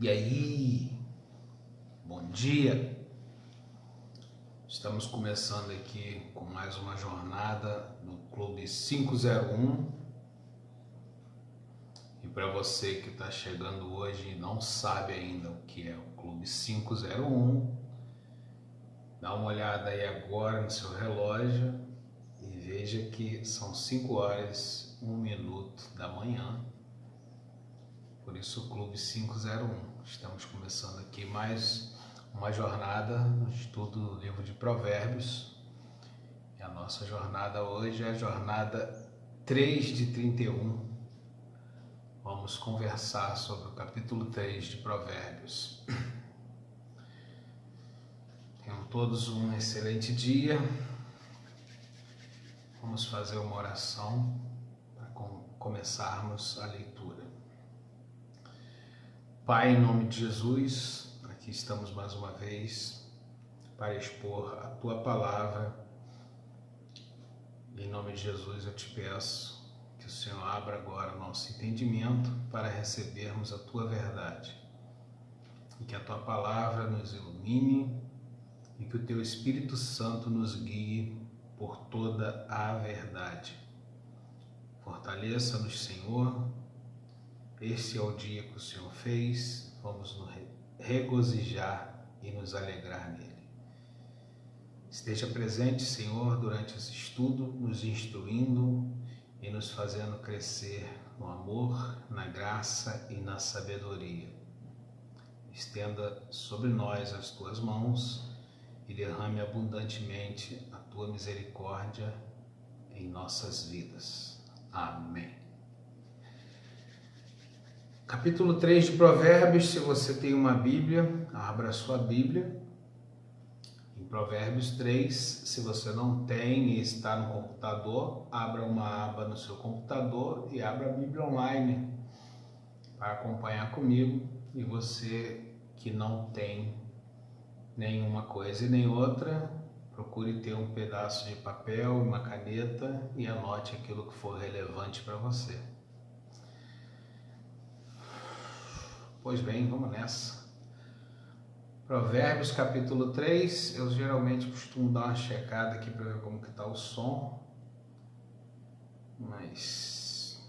E aí, bom dia! Estamos começando aqui com mais uma jornada no Clube 501. E para você que está chegando hoje e não sabe ainda o que é o Clube 501, dá uma olhada aí agora no seu relógio e veja que são 5 horas, 1 minuto da manhã. Por isso o Clube 501. Estamos começando aqui mais uma jornada no estudo do livro de Provérbios. E a nossa jornada hoje é a jornada 3 de 31. Vamos conversar sobre o capítulo 3 de Provérbios. Tenham todos um excelente dia. Vamos fazer uma oração para começarmos a leitura. Pai, em nome de Jesus, aqui estamos mais uma vez para expor a Tua palavra. Em nome de Jesus eu te peço que o Senhor abra agora o nosso entendimento para recebermos a Tua verdade. E que a Tua palavra nos ilumine e que o Teu Espírito Santo nos guie por toda a verdade. Fortaleça-nos, Senhor. Este é o dia que o Senhor fez, vamos nos regozijar e nos alegrar nele. Esteja presente, Senhor, durante esse estudo, nos instruindo e nos fazendo crescer no amor, na graça e na sabedoria. Estenda sobre nós as Tuas mãos e derrame abundantemente a Tua misericórdia em nossas vidas. Amém. Capítulo 3 de Provérbios, se você tem uma Bíblia, abra a sua Bíblia. Em Provérbios 3, se você não tem e está no computador, abra uma aba no seu computador e abra a Bíblia online para acompanhar comigo. E você que não tem nenhuma coisa e nem outra, procure ter um pedaço de papel, uma caneta e anote aquilo que for relevante para você. Pois bem, vamos nessa. Provérbios capítulo 3, eu geralmente costumo dar uma checada aqui para ver como que está o som, mas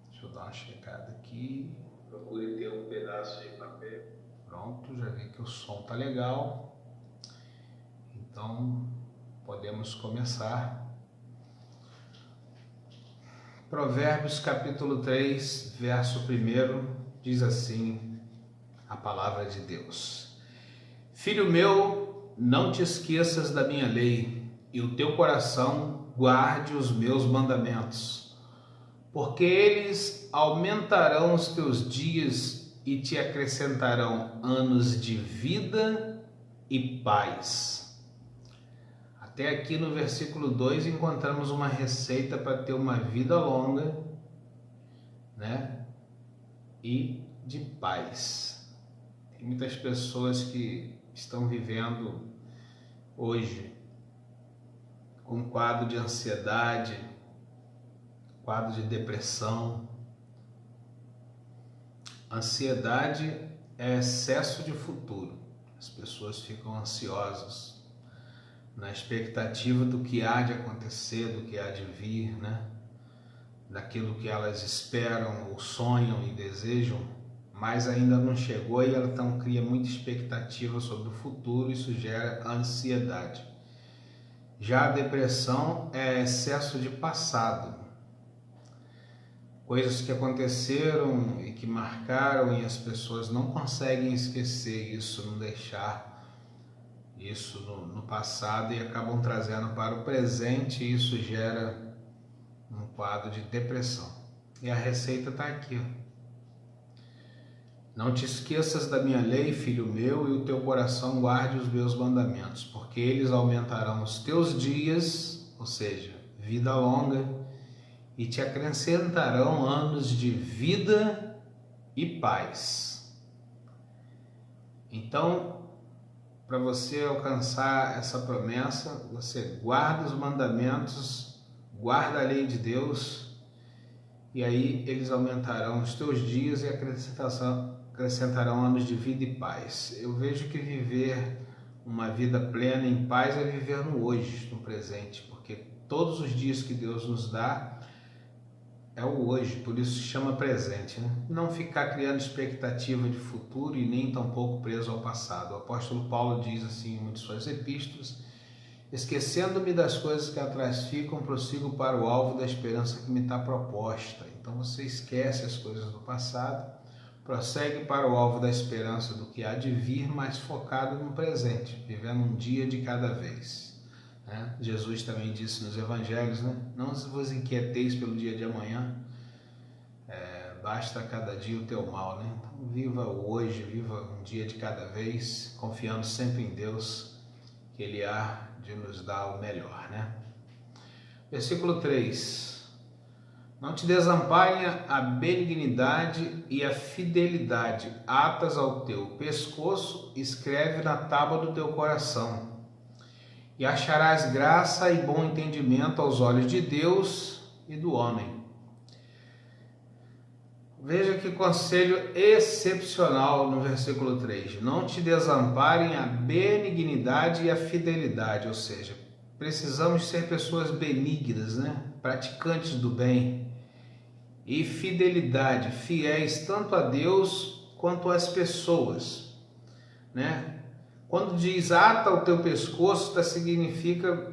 deixa eu dar uma checada aqui. Procure ter um pedaço de papel. Pronto, já vi que o som está legal, então podemos começar. Provérbios capítulo 3, verso 1. Diz assim a palavra de Deus: Filho meu, não te esqueças da minha lei, e o teu coração guarde os meus mandamentos, porque eles aumentarão os teus dias e te acrescentarão anos de vida e paz. Até aqui no versículo 2 encontramos uma receita para ter uma vida longa, né? E de paz. Tem muitas pessoas que estão vivendo hoje com um quadro de ansiedade, quadro de depressão. Ansiedade é excesso de futuro. As pessoas ficam ansiosas na expectativa do que há de acontecer, do que há de vir, né? Daquilo que elas esperam ou sonham e desejam, mas ainda não chegou e ela então cria muita expectativa sobre o futuro. Isso gera ansiedade. Já a depressão é excesso de passado, coisas que aconteceram e que marcaram e as pessoas não conseguem esquecer isso, não deixar isso no passado e acabam trazendo para o presente, e isso gera um quadro de depressão. E a receita está aqui. Não te esqueças da minha lei, filho meu, e o teu coração guarde os meus mandamentos, porque eles aumentarão os teus dias, ou seja, vida longa, e te acrescentarão anos de vida e paz. Então, para você alcançar essa promessa, você guarda os mandamentos, guarda a lei de Deus, e aí eles aumentarão os teus dias e acrescentarão anos de vida e paz. Eu vejo que viver uma vida plena em paz é viver no hoje, no presente, porque todos os dias que Deus nos dá é o hoje, por isso se chama presente, né? Não ficar criando expectativa de futuro e nem tampouco preso ao passado. O apóstolo Paulo diz assim em uma de suas epístolas: esquecendo-me das coisas que atrás ficam, prossigo para o alvo da esperança que me está proposta. Então você esquece as coisas do passado, prossegue para o alvo da esperança do que há de vir, mas focado no presente, vivendo um dia de cada vez. Jesus também disse nos evangelhos, né? Não vos inquieteis pelo dia de amanhã, basta cada dia o teu mal, né? Então viva o hoje, viva um dia de cada vez, confiando sempre em Deus, que Ele há de nos dar o melhor, né? Versículo 3: não te desamparem a benignidade e a fidelidade, atas ao teu pescoço, escreve na tábua do teu coração. E acharás graça e bom entendimento aos olhos de Deus e do homem. Veja que conselho excepcional no versículo 3. Não te desamparem a benignidade e a fidelidade, ou seja, precisamos ser pessoas benignas, né? Praticantes do bem. E fidelidade, fiéis tanto a Deus quanto às pessoas, né? Quando diz ata o teu pescoço, significa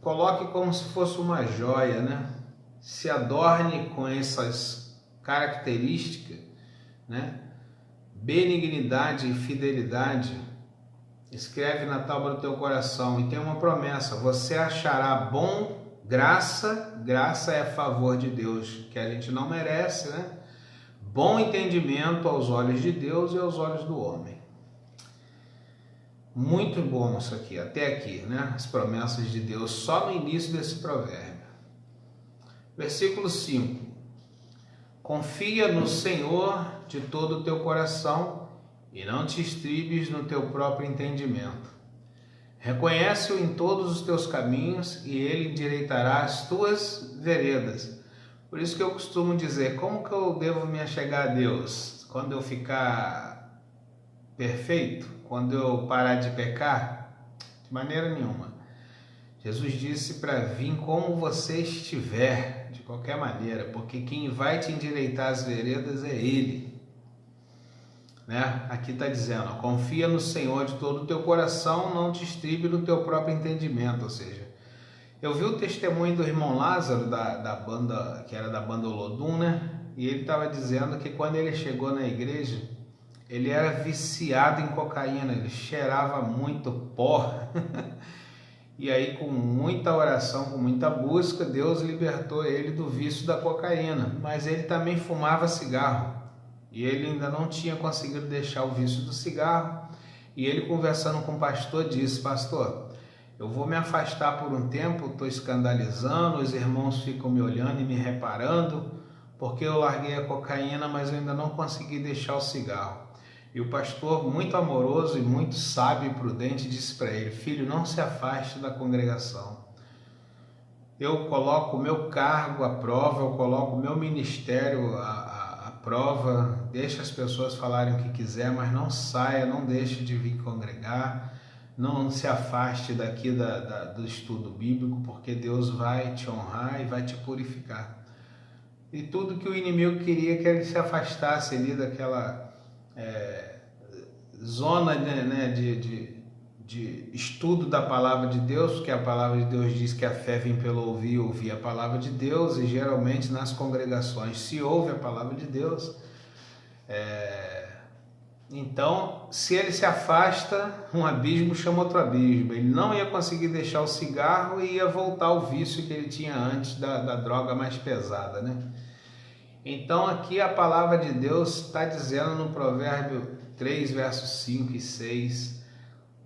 coloque como se fosse uma joia, né? Se adorne com essas características, né? Benignidade e fidelidade, escreve na tábua do teu coração. E tem uma promessa: você achará bom, graça é a favor de Deus, que a gente não merece, né? Bom entendimento aos olhos de Deus e aos olhos do homem. Muito bom isso aqui, até aqui, né? As promessas de Deus só no início desse provérbio. Versículo 5: confia no Senhor de todo o teu coração e não te estribes no teu próprio entendimento. Reconhece-o em todos os teus caminhos e ele endireitará as tuas veredas. Por isso que eu costumo dizer, como que eu devo me achegar a Deus? Quando eu ficar perfeito? Quando eu parar de pecar? De maneira nenhuma. Jesus disse para vir como você estiver, de qualquer maneira, porque quem vai te endireitar as veredas é Ele. Né? Aqui está dizendo, ó, confia no Senhor de todo o teu coração, não te estribe no teu próprio entendimento. Ou seja, eu vi o testemunho do irmão Lázaro, da banda, que era da banda Olodum, né? E ele estava dizendo que quando ele chegou na igreja, ele era viciado em cocaína, ele cheirava muito pó. E aí, com muita oração, com muita busca, Deus libertou ele do vício da cocaína. Mas ele também fumava cigarro. E ele ainda não tinha conseguido deixar o vício do cigarro. E ele, conversando com o pastor, disse: pastor, eu vou me afastar por um tempo, estou escandalizando, os irmãos ficam me olhando e me reparando, porque eu larguei a cocaína, mas eu ainda não consegui deixar o cigarro. E o pastor, muito amoroso e muito sábio e prudente, disse para ele: filho, não se afaste da congregação. Eu coloco o meu cargo à prova, eu coloco o meu ministério à prova, deixa as pessoas falarem o que quiser, mas não saia, não deixe de vir congregar, não se afaste daqui do estudo bíblico, porque Deus vai te honrar e vai te purificar. E tudo que o inimigo queria que ele se afastasse ali daquela zona, né, de estudo da palavra de Deus, porque a palavra de Deus diz que a fé vem pelo ouvir a palavra de Deus, e geralmente nas congregações se ouve a palavra de Deus. Então, se ele se afasta, um abismo chama outro abismo. Ele não ia conseguir deixar o cigarro e ia voltar ao vício que ele tinha antes da droga mais pesada, né? Então aqui a palavra de Deus está dizendo no provérbio 3, versos 5 e 6,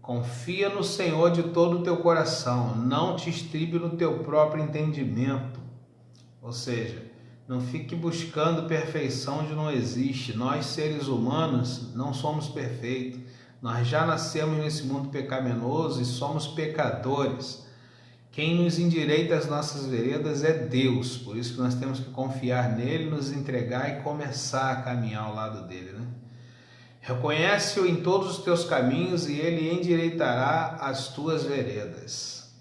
confia no Senhor de todo o teu coração, não te estribe no teu próprio entendimento. Ou seja, não fique buscando perfeição onde não existe. Nós, seres humanos, não somos perfeitos. Nós já nascemos nesse mundo pecaminoso e somos pecadores. Quem nos endireita as nossas veredas é Deus, por isso que nós temos que confiar nele, nos entregar e começar a caminhar ao lado dele, né? Reconhece-o em todos os teus caminhos e ele endireitará as tuas veredas.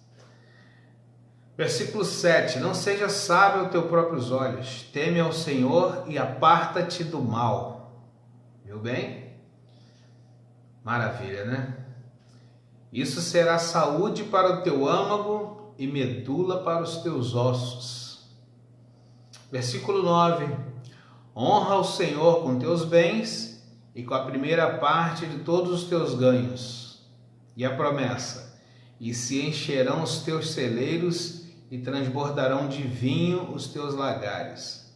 Versículo 7. Não seja sábio aos teus próprios olhos, teme ao Senhor e aparta-te do mal. Viu bem? Maravilha, né? Isso será saúde para o teu âmago e medula para os teus ossos. Versículo 9. Honra o Senhor com teus bens e com a primeira parte de todos os teus ganhos. E a promessa: e se encherão os teus celeiros e transbordarão de vinho os teus lagares.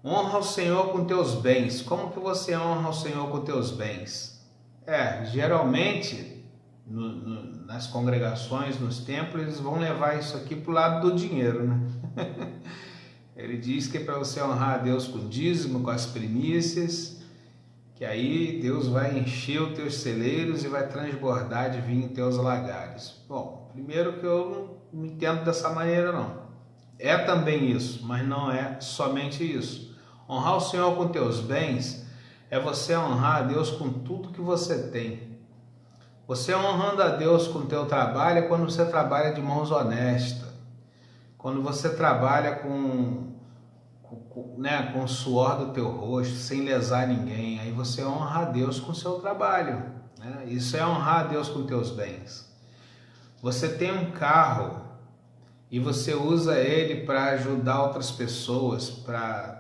Honra o Senhor com teus bens. Como que você honra o Senhor com teus bens? Geralmente nas congregações, nos templos, eles vão levar isso aqui para o lado do dinheiro, né? Ele diz que é para você honrar a Deus com dízimo, com as primícias, que aí Deus vai encher os teus celeiros e vai transbordar de vinho em teus lagares. Bom, primeiro que eu não entendo dessa maneira não. É também isso, mas não é somente isso. Honrar o Senhor com teus bens é você honrar a Deus com tudo que você tem. Você honrando a Deus com o teu trabalho é quando você trabalha de mãos honestas, quando você trabalha com o suor do teu rosto, sem lesar ninguém, aí você honra a Deus com o seu trabalho, né? Isso é honrar a Deus com teus bens. Você tem um carro e você usa ele para ajudar outras pessoas, para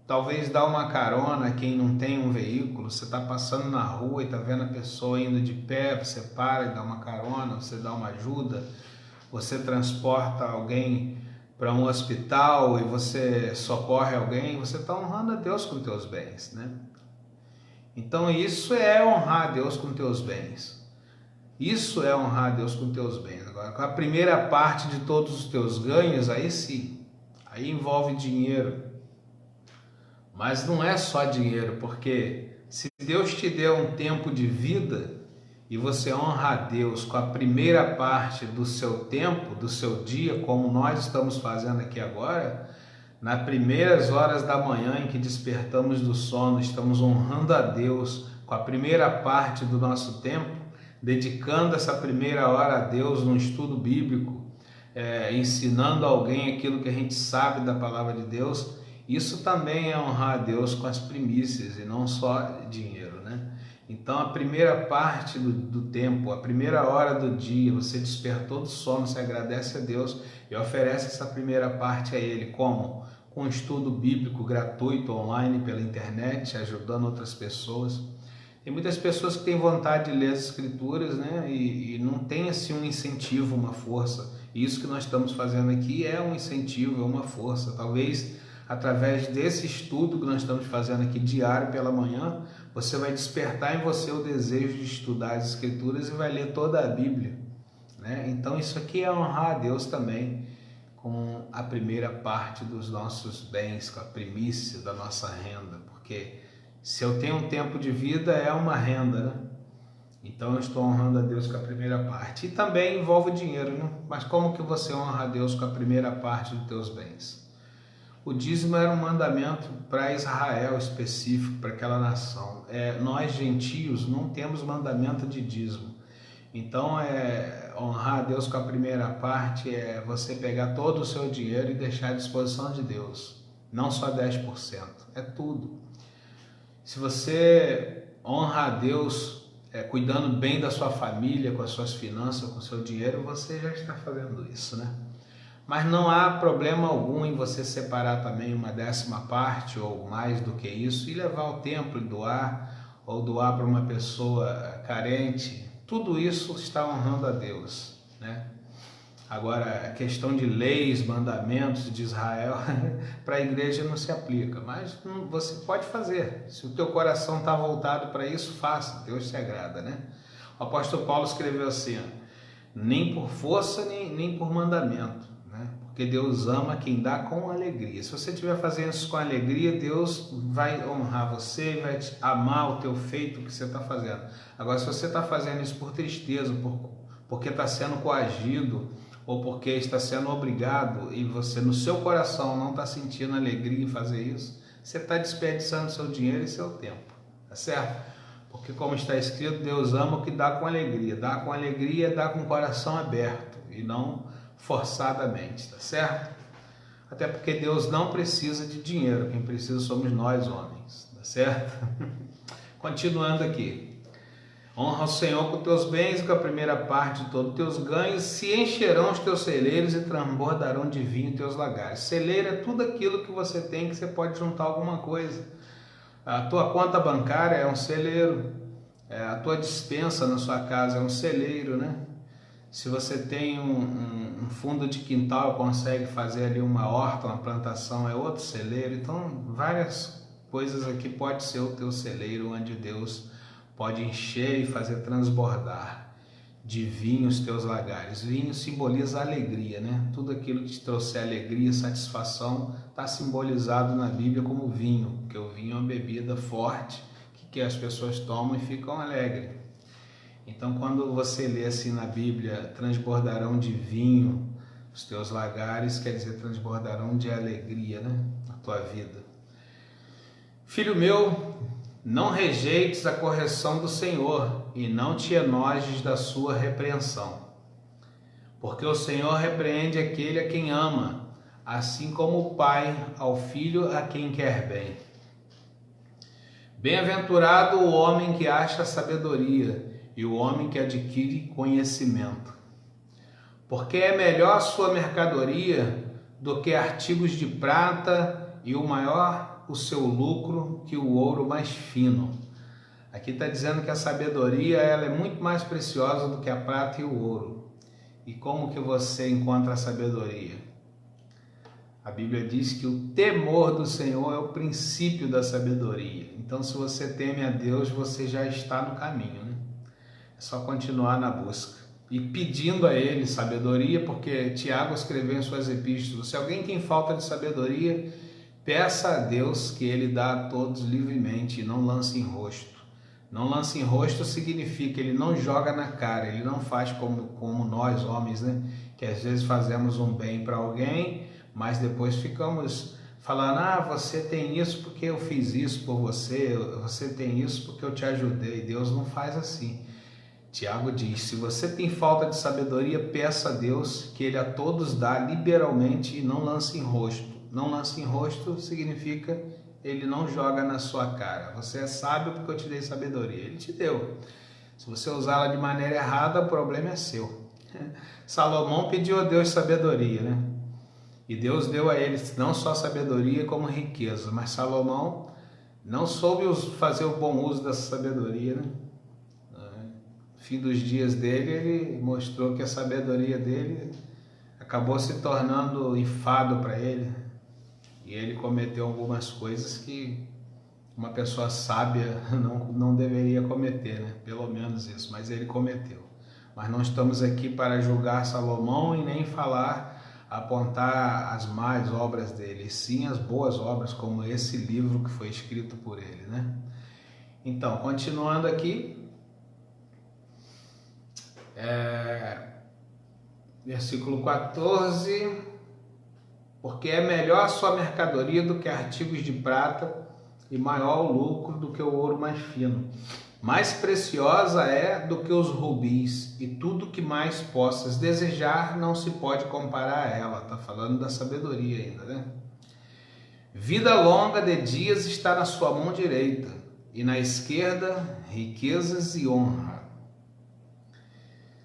talvez dar uma carona a quem não tem um veículo. Você está passando na rua e está vendo a pessoa indo de pé, você para e dá uma carona, você dá uma ajuda, você transporta alguém para um hospital e você socorre alguém, você está honrando a Deus com teus bens, né? Então isso é honrar a Deus com teus bens. Isso é honrar a Deus com teus bens. Agora, com a primeira parte de todos os teus ganhos, aí sim, aí envolve dinheiro. Mas não é só dinheiro, porque se Deus te deu um tempo de vida e você honra a Deus com a primeira parte do seu tempo, do seu dia, como nós estamos fazendo aqui agora, nas primeiras horas da manhã em que despertamos do sono, estamos honrando a Deus com a primeira parte do nosso tempo, dedicando essa primeira hora a Deus num estudo bíblico, ensinando a alguém aquilo que a gente sabe da palavra de Deus. Isso também é honrar a Deus com as primícias e não só dinheiro, né? Então a primeira parte do tempo, a primeira hora do dia, você despertou do sono, você agradece a Deus e oferece essa primeira parte a Ele. Como? Com um estudo bíblico gratuito online pela internet, ajudando outras pessoas. Tem muitas pessoas que têm vontade de ler as escrituras, né? E não tem assim um incentivo, uma força. E isso que nós estamos fazendo aqui é um incentivo, é uma força. Talvez através desse estudo que nós estamos fazendo aqui diário pela manhã, você vai despertar em você o desejo de estudar as Escrituras e vai ler toda a Bíblia, né? Então isso aqui é honrar a Deus também com a primeira parte dos nossos bens, com a primícia da nossa renda, porque se eu tenho um tempo de vida é uma renda, né? Então eu estou honrando a Deus com a primeira parte. E também envolve dinheiro, né? Mas como que você honra a Deus com a primeira parte dos teus bens? O dízimo era um mandamento para Israel específico, para aquela nação. Nós, gentios, não temos mandamento de dízimo. Então, honrar a Deus com a primeira parte é você pegar todo o seu dinheiro e deixar à disposição de Deus. Não só 10%, é tudo. Se você honra a Deus cuidando bem da sua família, com as suas finanças, com o seu dinheiro, você já está fazendo isso, né? Mas não há problema algum em você separar também uma 10ª ou mais do que isso e levar ao templo e doar, ou doar para uma pessoa carente. Tudo isso está honrando a Deus, né? Agora, a questão de leis, mandamentos de Israel, para a igreja não se aplica, mas você pode fazer. Se o teu coração está voltado para isso, faça, Deus se agrada, né? O apóstolo Paulo escreveu assim, nem por força, nem por mandamento, né? Porque Deus ama quem dá com alegria. Se você estiver fazendo isso com alegria, Deus vai honrar você, vai amar o teu feito que você está fazendo. Agora, se você está fazendo isso por tristeza, porque está sendo coagido, ou porque está sendo obrigado, e você no seu coração não está sentindo alegria em fazer isso, você está desperdiçando seu dinheiro e seu tempo, tá certo? Porque como está escrito, Deus ama o que dá com alegria. Dá com alegria, dá com o coração aberto e não forçadamente, tá certo? Até porque Deus não precisa de dinheiro, quem precisa somos nós homens, tá certo? Continuando aqui. Honra o Senhor com teus bens e com a primeira parte de todos os teus ganhos, se encherão os teus celeiros e transbordarão de vinho teus lagares. Celeiro é tudo aquilo que você tem que você pode juntar alguma coisa. A tua conta bancária é um celeiro, a tua despensa na sua casa é um celeiro, né? Se você tem um fundo de quintal, consegue fazer ali uma horta, uma plantação, é outro celeiro. Então, várias coisas aqui pode ser o teu celeiro, onde Deus pode encher e fazer transbordar de vinho os teus lagares. Vinho simboliza alegria, né? Tudo aquilo que te trouxer alegria, satisfação, está simbolizado na Bíblia como vinho, porque o vinho é uma bebida forte que as pessoas tomam e ficam alegres. Então, quando você lê assim na Bíblia, transbordarão de vinho os teus lagares, quer dizer, transbordarão de alegria, né? Na tua vida. Filho meu, não rejeites a correção do Senhor e não te enojes da sua repreensão. Porque o Senhor repreende aquele a quem ama, assim como o pai ao filho a quem quer bem. Bem-aventurado o homem que acha sabedoria e o homem que adquire conhecimento. Porque é melhor a sua mercadoria do que artigos de prata e o maior o seu lucro que o ouro mais fino. Aqui está dizendo que a sabedoria ela é muito mais preciosa do que a prata e o ouro. E como que você encontra a sabedoria? A Bíblia diz que o temor do Senhor é o princípio da sabedoria. Então, se você teme a Deus, você já está no caminho, né? É só continuar na busca e pedindo a Ele sabedoria, porque Tiago escreveu em suas epístolas: se alguém tem falta de sabedoria, peça a Deus que Ele dá a todos livremente e não lance em rosto. Não lance em rosto significa Ele não joga na cara, Ele não faz como nós homens, né? Que às vezes fazemos um bem para alguém, mas depois ficamos falando: você tem isso porque eu fiz isso por você, você tem isso porque eu te ajudei. Deus não faz assim. Tiago diz: se você tem falta de sabedoria, peça a Deus que Ele a todos dá liberalmente e não lance em rosto. Não lance em rosto significa Ele não joga na sua cara. Você é sábio porque eu te dei sabedoria. Ele te deu. Se você usá-la de maneira errada, o problema é seu. Salomão pediu a Deus sabedoria, né? E Deus deu a ele não só sabedoria como riqueza. Mas Salomão não soube fazer o bom uso dessa sabedoria, né? No fim dos dias dele, ele mostrou que a sabedoria dele acabou se tornando enfado para ele. E ele cometeu algumas coisas que uma pessoa sábia não deveria cometer, né? Pelo menos isso, mas ele cometeu. Mas não estamos aqui para julgar Salomão e nem apontar as más obras dele, e sim as boas obras, como esse livro que foi escrito por ele, né? Então, continuando aqui, versículo 14... porque é melhor a sua mercadoria do que artigos de prata e maior o lucro do que o ouro mais fino. Mais preciosa é do que os rubis, e tudo que mais possas desejar não se pode comparar a ela. Está falando da sabedoria ainda, né? Vida longa de dias está na sua mão direita, e na esquerda riquezas e honra.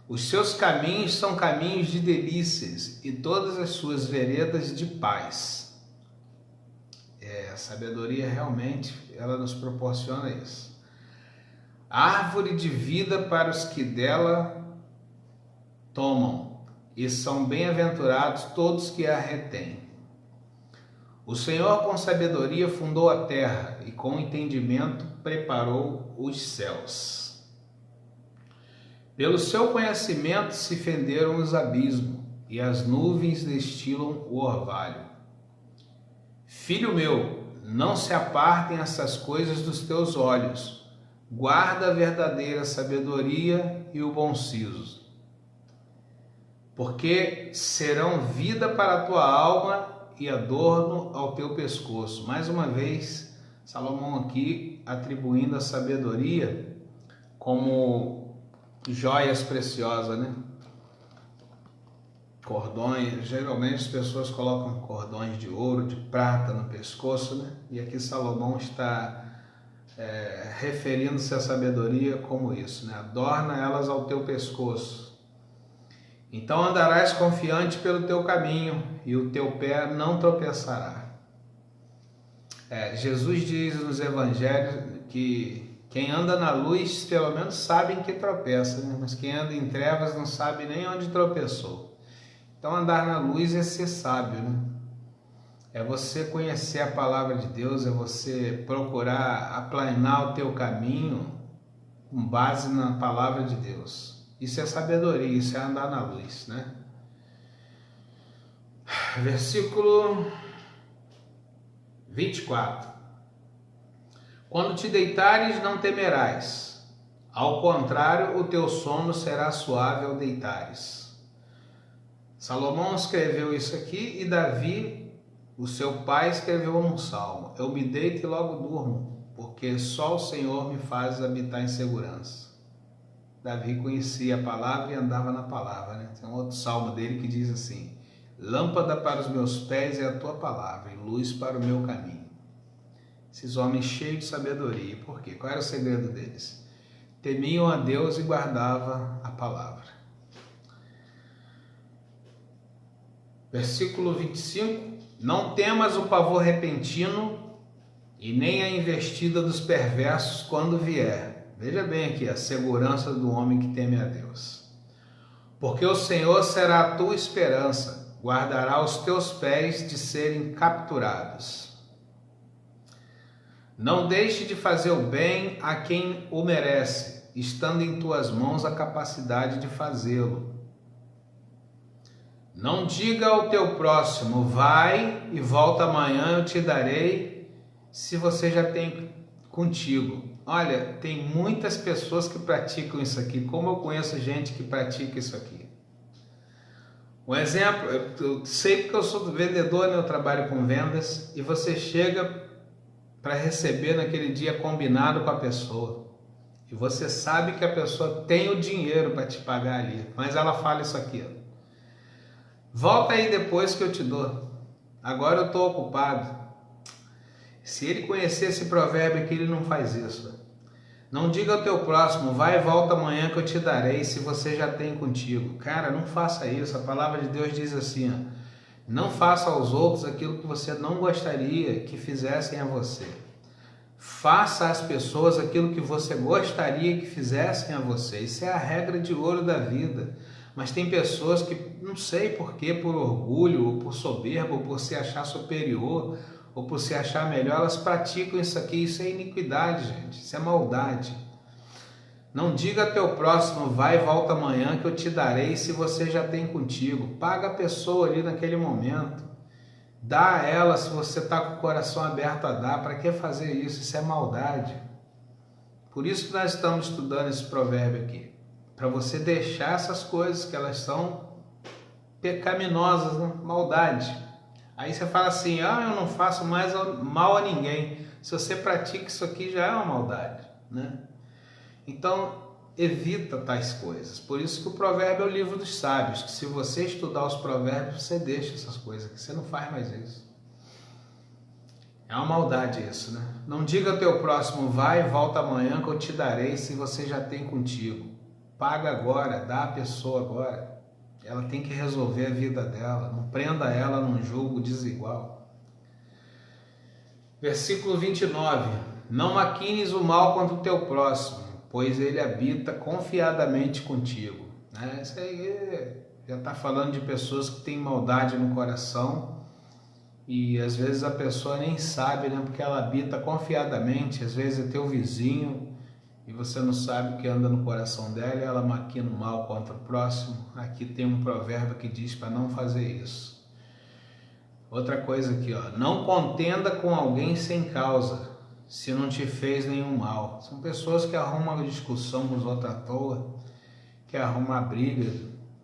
Os seus caminhos são caminhos de delícias, e todas as suas veredas de paz. A sabedoria realmente, ela nos proporciona isso. Árvore de vida para os que dela tomam, e são bem-aventurados todos que a retêm. O Senhor com sabedoria fundou a terra, e com entendimento preparou os céus. Pelo seu conhecimento se fenderam os abismos, e as nuvens destilam o orvalho. Filho meu, não se apartem essas coisas dos teus olhos. Guarda a verdadeira sabedoria e o bom siso, porque serão vida para a tua alma e adorno ao teu pescoço. Mais uma vez, Salomão aqui atribuindo a sabedoria como joias preciosas, né? Cordões, geralmente as pessoas colocam cordões de ouro, de prata no pescoço, né? E aqui Salomão está referindo-se à sabedoria como isso, né? Adorna elas ao teu pescoço. Então andarás confiante pelo teu caminho e o teu pé não tropeçará. Jesus diz nos evangelhos que quem anda na luz pelo menos sabe em que tropeça, né? Mas quem anda em trevas não sabe nem onde tropeçou. Então andar na luz é ser sábio, né? É você conhecer a palavra de Deus, é você procurar aplanar o teu caminho com base na palavra de Deus. Isso é sabedoria, isso é andar na luz, né? Versículo 24. Quando te deitares, não temerás. Ao contrário, o teu sono será suave ao deitares. Salomão escreveu isso aqui e Davi, o seu pai, escreveu um salmo. Eu me deito e logo durmo, porque só o Senhor me faz habitar em segurança. Davi conhecia a palavra e andava na palavra, né? Tem um outro salmo dele que diz assim: lâmpada para os meus pés é a tua palavra e luz para o meu caminho. Esses homens cheios de sabedoria. Por quê? Qual era o segredo deles? Temiam a Deus e guardavam a palavra. Versículo 25. Não temas o pavor repentino e nem a investida dos perversos quando vier. Veja bem aqui a segurança do homem que teme a Deus. Porque o Senhor será a tua esperança, guardará os teus pés de serem capturados. Não deixe de fazer o bem a quem o merece, estando em tuas mãos a capacidade de fazê-lo. Não diga ao teu próximo, vai e volta amanhã, eu te darei, se você já tem contigo. Olha, tem muitas pessoas que praticam isso aqui, como eu conheço gente que pratica isso aqui. Um exemplo, eu sei porque eu sou vendedor, né? Eu trabalho com vendas, e você chega para receber naquele dia combinado com a pessoa. E você sabe que a pessoa tem o dinheiro para te pagar ali, mas ela fala isso aqui, ó. Volta aí depois que eu te dou. Agora eu estou ocupado. Se ele conhecer esse provérbio aqui, ele não faz isso. Não diga ao teu próximo, vai e volta amanhã que eu te darei, se você já tem contigo. Cara, não faça isso. A palavra de Deus diz assim, ó, não faça aos outros aquilo que você não gostaria que fizessem a você. Faça às pessoas aquilo que você gostaria que fizessem a você. Isso é a regra de ouro da vida. Mas tem pessoas que, não sei porquê, por orgulho, ou por soberba, ou por se achar superior, ou por se achar melhor, elas praticam isso aqui. Isso é iniquidade, gente. Isso é maldade. Não diga ao teu próximo, vai e volta amanhã que eu te darei, se você já tem contigo. Paga a pessoa ali naquele momento. Dá a ela se você está com o coração aberto a dar. Para que fazer isso? Isso é maldade. Por isso que nós estamos estudando esse provérbio aqui. Para você deixar essas coisas que elas são pecaminosas, né? Maldade. Aí você fala assim, eu não faço mais mal a ninguém. Se você pratica isso aqui já é uma maldade, né? Então evita tais coisas. Por isso que o provérbio é o livro dos sábios, que se você estudar os provérbios, você deixa essas coisas, que você não faz mais isso. É uma maldade isso, né? Não diga ao teu próximo, vai e volta amanhã que eu te darei, se você já tem contigo. Paga agora, dá a pessoa agora. Ela tem que resolver a vida dela. Não prenda ela num julgo desigual. Versículo 29. Não maquines o mal contra o teu próximo, pois ele habita confiadamente contigo. Isso aí já está falando de pessoas que têm maldade no coração e às vezes a pessoa nem sabe, né? Porque ela habita confiadamente. Às vezes é teu vizinho e você não sabe o que anda no coração dela e ela maquina o mal contra o próximo. Aqui tem um provérbio que diz para não fazer isso. Outra coisa aqui, ó, não contenda com alguém sem causa, se não te fez nenhum mal. São pessoas que arrumam uma discussão com os outros à toa, que arrumam uma briga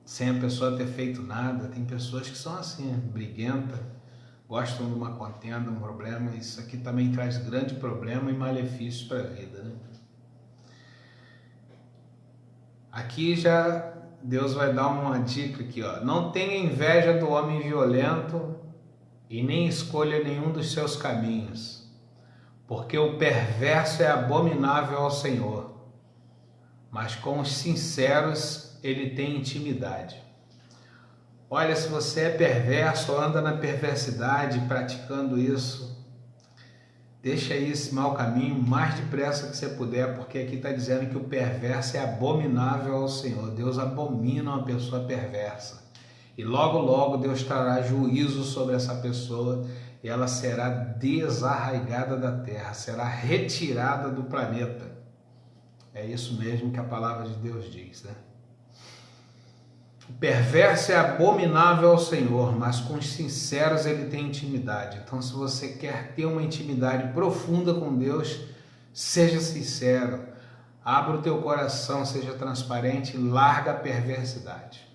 sem a pessoa ter feito nada. Tem pessoas que são assim, briguentas, gostam de uma contenda, um problema. Isso aqui também traz grande problema e malefícios para a vida, né? Aqui já Deus vai dar uma dica aqui, ó. Não tenha inveja do homem violento e nem escolha nenhum dos seus caminhos, porque o perverso é abominável ao Senhor, mas com os sinceros ele tem intimidade. Olha, se você é perverso ou anda na perversidade praticando isso, deixa aí esse mau caminho mais depressa que você puder, porque aqui está dizendo que o perverso é abominável ao Senhor. Deus abomina uma pessoa perversa. E logo, logo Deus trará juízo sobre essa pessoa e ela será desarraigada da terra, será retirada do planeta. É isso mesmo que a palavra de Deus diz, né? O perverso é abominável ao Senhor, mas com os sinceros ele tem intimidade. Então, se você quer ter uma intimidade profunda com Deus, seja sincero, abra o teu coração, seja transparente, larga a perversidade.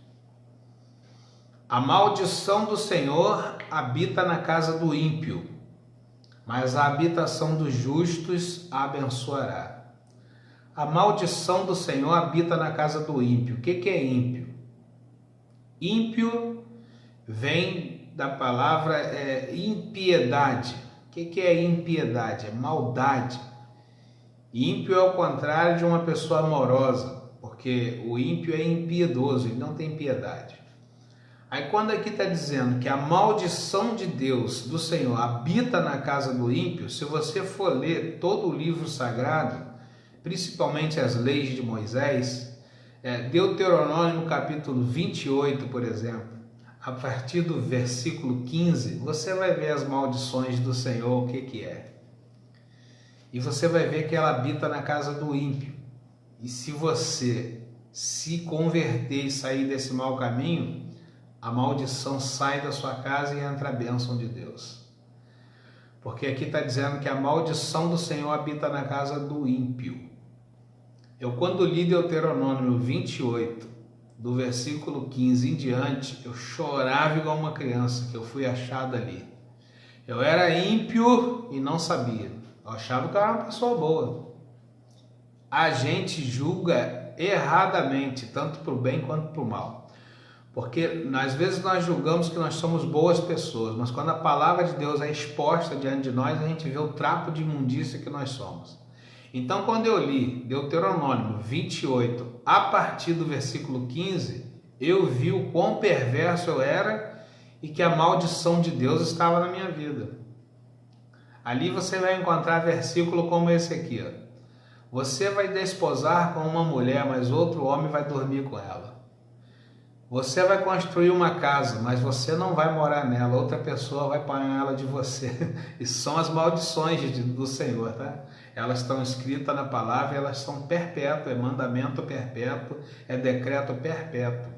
A maldição do Senhor habita na casa do ímpio, mas a habitação dos justos a abençoará. A maldição do Senhor habita na casa do ímpio. O que é ímpio? Ímpio vem da palavra impiedade. O que é impiedade? É maldade. Ímpio é o contrário de uma pessoa amorosa, porque o ímpio é impiedoso, ele não tem piedade. Aí quando aqui está dizendo que a maldição de Deus, do Senhor, habita na casa do ímpio, se você for ler todo o livro sagrado, principalmente as leis de Moisés, Deuteronômio capítulo 28, por exemplo, a partir do versículo 15, você vai ver as maldições do Senhor, o que é. E você vai ver que ela habita na casa do ímpio. E se você se converter e sair desse mau caminho, a maldição sai da sua casa e entra a bênção de Deus. Porque aqui está dizendo que a maldição do Senhor habita na casa do ímpio. Eu, quando li Deuteronômio 28, do versículo 15 em diante, eu chorava igual uma criança, que eu fui achado ali. Eu era ímpio e não sabia. Eu achava que eu era uma pessoa boa. A gente julga erradamente, tanto para o bem quanto para o mal. Porque às vezes nós julgamos que nós somos boas pessoas, mas quando a palavra de Deus é exposta diante de nós, a gente vê o trapo de imundícia que nós somos. Então, quando eu li Deuteronômio 28, a partir do versículo 15, eu vi o quão perverso eu era e que a maldição de Deus estava na minha vida. Ali você vai encontrar versículo como esse aqui, ó. Você vai desposar com uma mulher, mas outro homem vai dormir com ela. Você vai construir uma casa, mas você não vai morar nela, outra pessoa vai apanhar ela de você. Isso são as maldições do Senhor, tá? Elas estão escritas na palavra, elas são perpétuas, é mandamento perpétuo, é decreto perpétuo.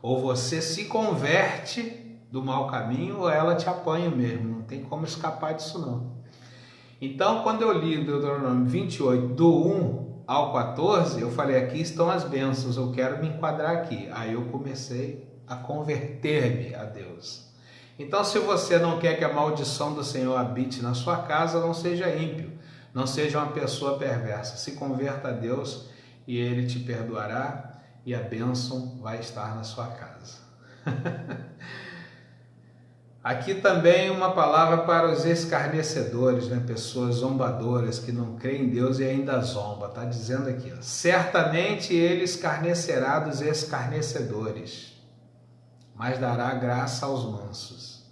Ou você se converte do mau caminho, ou ela te apanha mesmo, não tem como escapar disso não. Então, quando eu li Deuteronômio 28, do 1 ao 14, eu falei, aqui estão as bênçãos, eu quero me enquadrar aqui. Aí eu comecei a converter-me a Deus. Então, se você não quer que a maldição do Senhor habite na sua casa, não seja ímpio, não seja uma pessoa perversa. Se converta a Deus e Ele te perdoará e a bênção vai estar na sua casa. Aqui também uma palavra para os escarnecedores, né? Pessoas zombadoras que não creem em Deus e ainda zomba. Está dizendo aqui, ó, certamente ele escarnecerá dos escarnecedores, mas dará graça aos mansos.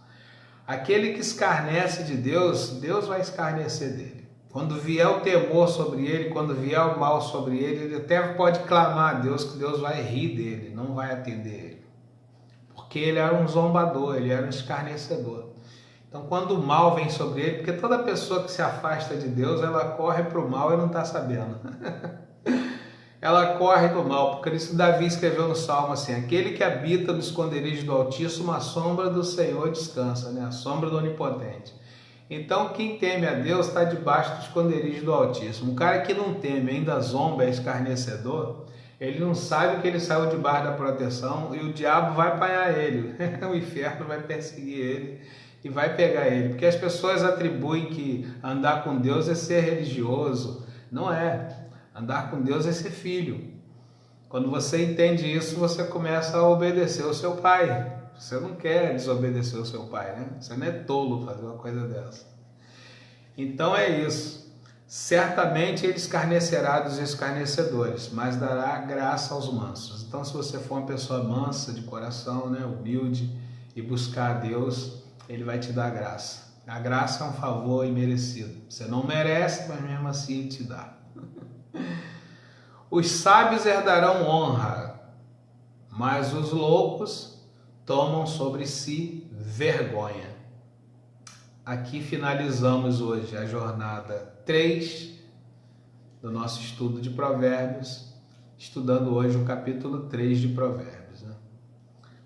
Aquele que escarnece de Deus, Deus vai escarnecer dele. Quando vier o temor sobre ele, quando vier o mal sobre ele, ele até pode clamar a Deus, que Deus vai rir dele, não vai atender ele. Porque ele era um zombador, ele era um escarnecedor. Então, quando o mal vem sobre ele, porque toda pessoa que se afasta de Deus, ela corre para o mal e não está sabendo. Ela corre para o mal, por isso Davi escreveu no Salmo assim, aquele que habita no esconderijo do Altíssimo, a sombra do Senhor descansa, né? A sombra do Onipotente. Então, quem teme a Deus está debaixo do esconderijo do Altíssimo. Um cara que não teme, ainda zomba, é escarnecedor, ele não sabe que ele saiu debaixo da proteção e o diabo vai apanhar ele. O inferno vai perseguir ele e vai pegar ele. Porque as pessoas atribuem que andar com Deus é ser religioso. Não é. Andar com Deus é ser filho. Quando você entende isso, você começa a obedecer o seu pai. Você não quer desobedecer o seu pai, né? Você não é tolo fazer uma coisa dessa. Então é isso. Certamente ele escarnecerá dos escarnecedores, mas dará graça aos mansos. Então, se você for uma pessoa mansa de coração, né, humilde, e buscar a Deus, ele vai te dar graça. A graça é um favor imerecido. Você não merece, mas mesmo assim ele te dá. Os sábios herdarão honra, mas os loucos tomam sobre si vergonha. Aqui finalizamos hoje a jornada 3 do nosso estudo de Provérbios, estudando hoje o capítulo 3 de Provérbios, né?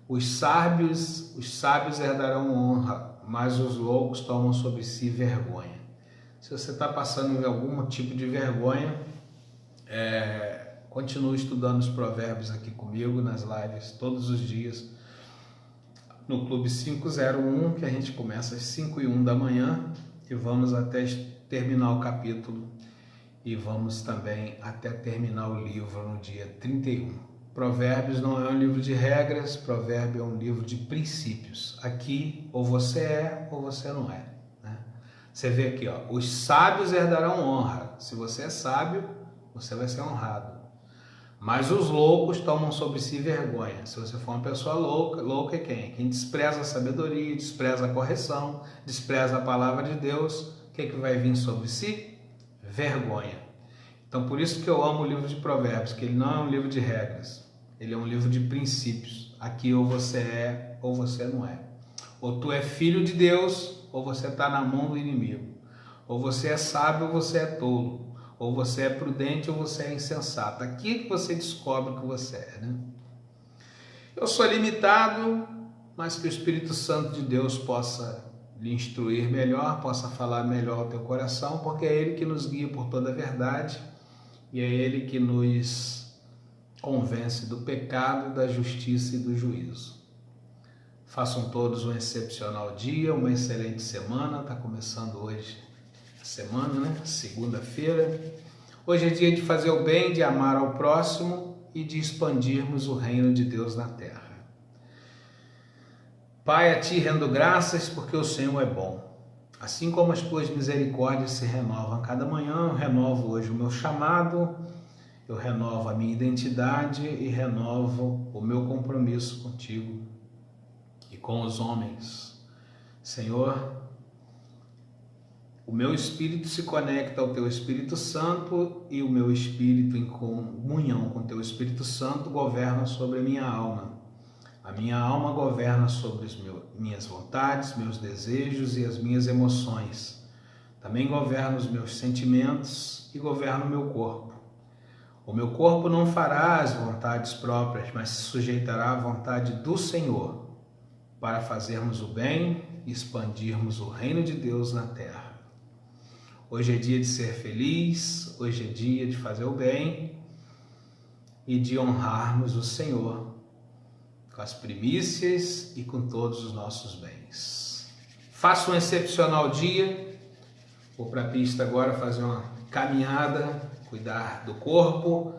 Os sábios herdarão honra, mas os loucos tomam sobre si vergonha. Se você está passando em algum tipo de vergonha, continue estudando os provérbios aqui comigo nas lives todos os dias no Clube 501, que a gente começa às 5h01 da manhã e vamos até terminar o capítulo e vamos também até terminar o livro no dia 31. Provérbios não é um livro de regras, provérbio é um livro de princípios. Aqui ou você é ou você não é, né? Você vê aqui, ó, os sábios herdarão honra. Se você é sábio, você vai ser honrado. Mas os loucos tomam sobre si vergonha. Se você for uma pessoa louca, louca é quem? Quem despreza a sabedoria, despreza a correção, despreza a palavra de Deus, o que vai vir sobre si? Vergonha. Então, por isso que eu amo o livro de Provérbios, que ele não é um livro de regras, ele é um livro de princípios. Aqui ou você é ou você não é. Ou tu é filho de Deus, ou você está na mão do inimigo. Ou você é sábio ou você é tolo. Ou você é prudente ou você é insensato. Aqui que você descobre o que você é, né? Eu sou limitado, mas que o Espírito Santo de Deus possa lhe instruir melhor, possa falar melhor ao teu coração, porque é Ele que nos guia por toda a verdade e é Ele que nos convence do pecado, da justiça e do juízo. Façam todos um excepcional dia, uma excelente semana. Está começando hoje semana, né? Segunda-feira. Hoje é dia de fazer o bem, de amar ao próximo e de expandirmos o reino de Deus na terra. Pai, a Ti rendo graças porque o Senhor é bom. Assim como as Tuas misericórdias se renovam a cada manhã, eu renovo hoje o meu chamado, eu renovo a minha identidade e renovo o meu compromisso contigo e com os homens. Senhor, o meu espírito se conecta ao Teu Espírito Santo e o meu espírito, em comunhão com o Teu Espírito Santo, governa sobre a minha alma. A minha alma governa sobre minhas vontades, meus desejos e as minhas emoções. Também governa os meus sentimentos e governa o meu corpo. O meu corpo não fará as vontades próprias, mas se sujeitará à vontade do Senhor, para fazermos o bem e expandirmos o reino de Deus na terra. Hoje é dia de ser feliz, hoje é dia de fazer o bem e de honrarmos o Senhor com as primícias e com todos os nossos bens. Faça um excepcional dia. Vou para a pista agora fazer uma caminhada, cuidar do corpo,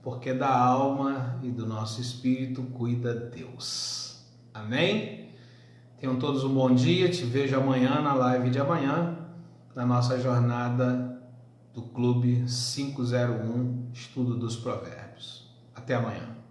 porque da alma e do nosso espírito cuida Deus. Amém? Tenham todos um bom dia. Te vejo amanhã na live de amanhã, na nossa jornada do Clube 501, Estudo dos Provérbios. Até amanhã.